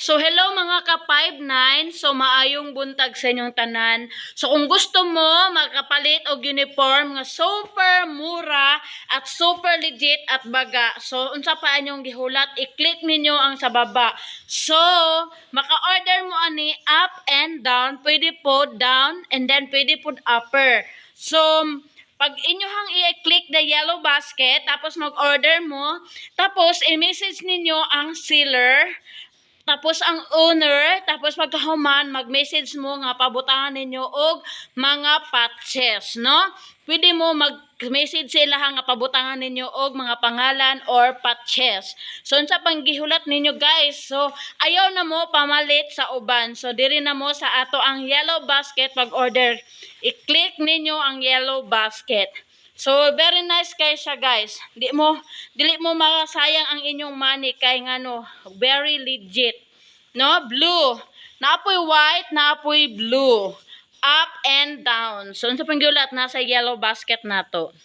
So hello mga ka-59, so maayong buntag sa inyong tanan. So kung gusto mo makapalit og uniform nga super mura at super legit at baga. So unsa pa inyong gihulat, i-click ninyo ang sa baba. So maka-order mo ani up and down, pwede po down and then pwede po upper. So pag inyohang i-click the yellow basket, tapos mag-order mo, tapos i-message ninyo ang seller, tapos ang owner, tapos pagkahuman, mag-message mo nga pabutangan ninyo og mga patches, no? Pwede mo mag-message sila nga pabutangan ninyo og mga pangalan or patches. So, unsa pang gihulat ninyo guys? So, ayaw na mo pamalit sa uban. So, diri na mo sa ato ang yellow basket pag-order. I-click ninyo ang yellow basket. So, very nice kay siya guys. Dili mo makasayang ang inyong money kay ngano, very legit. No, blue. Naapoy white, naapoy blue. Up and down. So, unsa pang giulat nasa yellow basket nato.